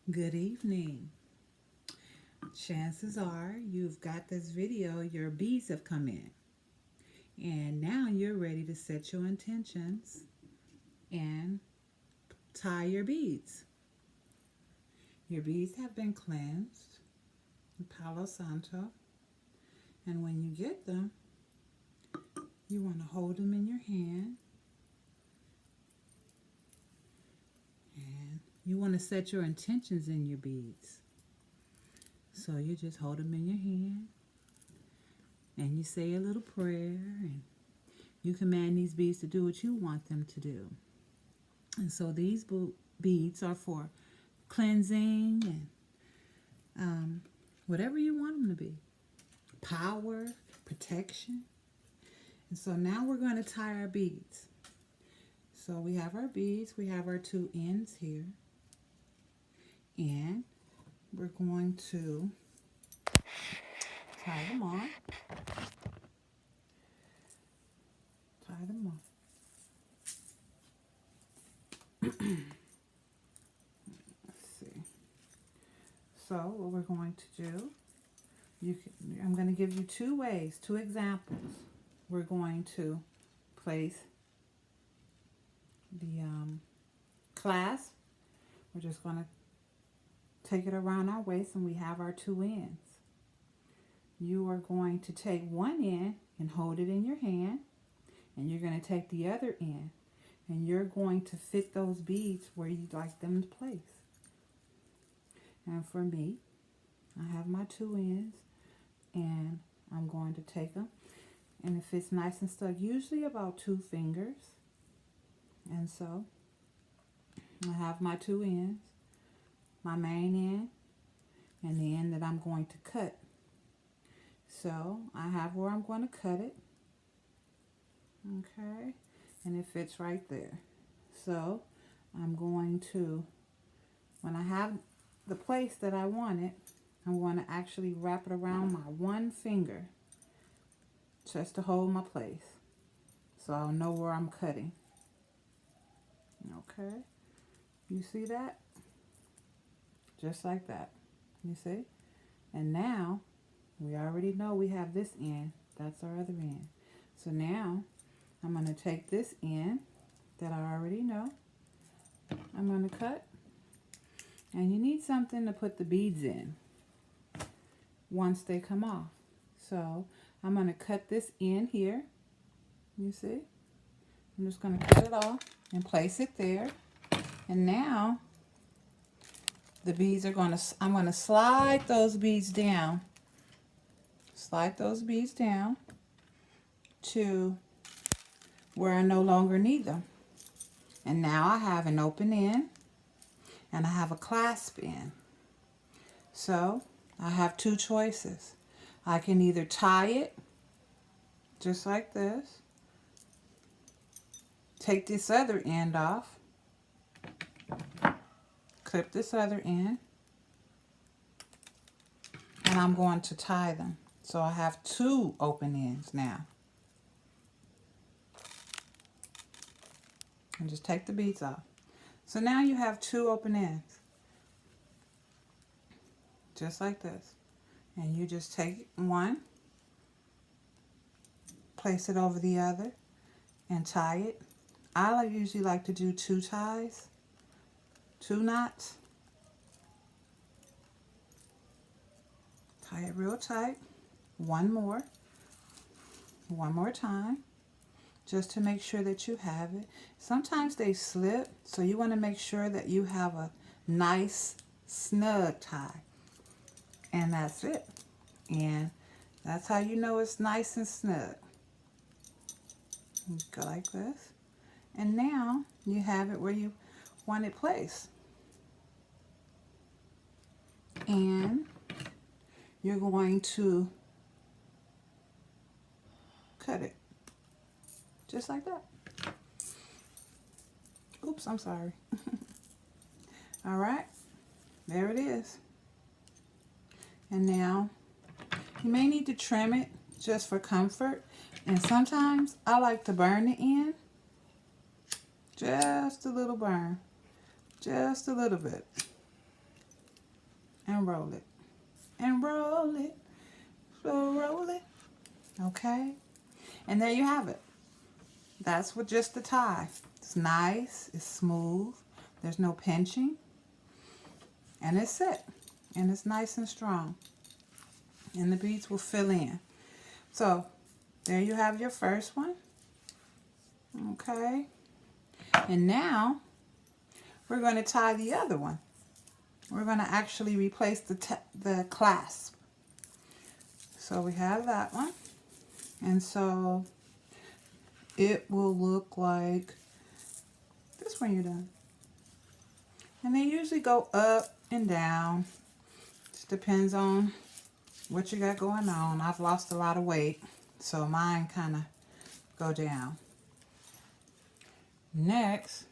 Good evening. Chances are you've got this video, your beads have come in, and now you're ready to set your intentions and tie your beads. Your beads have been cleansed in Palo Santo, and when you get them, you want to hold them in your hand, and you want to set your intentions in your beads. So you just hold them in your hand and you say a little prayer and you command these beads to do what you want them to do. And so these beads are for cleansing and whatever you want them to be. Power, protection. And so now we're going to tie our beads. So we have our beads, we have our two ends here. And we're going to tie them on. Tie them on. Let's see. So what we're going to do, I'm going to give you two ways, two examples. We're going to place the clasp. We're just going to take it around our waist and we have our two ends. You are going to take one end and hold it in your hand, and you're going to take the other end and you're going to fit those beads where you'd like them to place. And for me, I have my two ends and I'm going to take them, and it fits nice and stuck, usually about 2 fingers. And so I have my two ends, my main end and the end that I'm going to cut. So I have where I'm going to cut it, okay, and it fits right there. So I'm going to, when I have the place that I want it, I'm going to actually wrap it around my one finger just to hold my place so I'll know where I'm cutting. Okay, you see that? Just like that, you see? And now we already know we have this end, that's our other end. So now I'm going to take this end that I already know, I'm going to cut, and you need something to put the beads in once they come off. So I'm going to cut this end here, you see? I'm just going to cut it off and place it there. And now the beads are going to, I'm going to slide those beads down. Slide those beads down to where I no longer need them. And now I have an open end and I have a clasp end. So I have two choices. I can either tie it just like this, take this other end off, clip this other end, and I'm going to tie them. So I have two open ends now. And just take the beads off. So now you have two open ends. Just like this. And you just take one, place it over the other, and tie it. I usually like to do 2 ties, 2 knots. Tie it real tight. One more time, just to make sure that you have it. Sometimes they slip, so you want to make sure that you have a nice snug tie. And that's it. And that's how you know it's nice and snug. You go like this. And now you have it where you want it placed. And you're going to cut it. Just like that. Oops, I'm sorry. All right. There it is. And now you may need to trim it just for comfort. And sometimes I like to burn the end. Just a little burn. Just a little bit. and roll it. And roll it. So roll it. Okay? And there you have it. That's with just the tie. It's nice. It's smooth. There's no pinching. And it's set. And it's nice and strong. And the beads will fill in. So, there you have your first one. Okay? And now, we're going to tie the other one. We're going to actually replace the clasp. So, we have that one. And so, it will look like this when you're done. And they usually go up and down. Just depends on what you got going on. I've lost a lot of weight, so mine kind of go down. Next,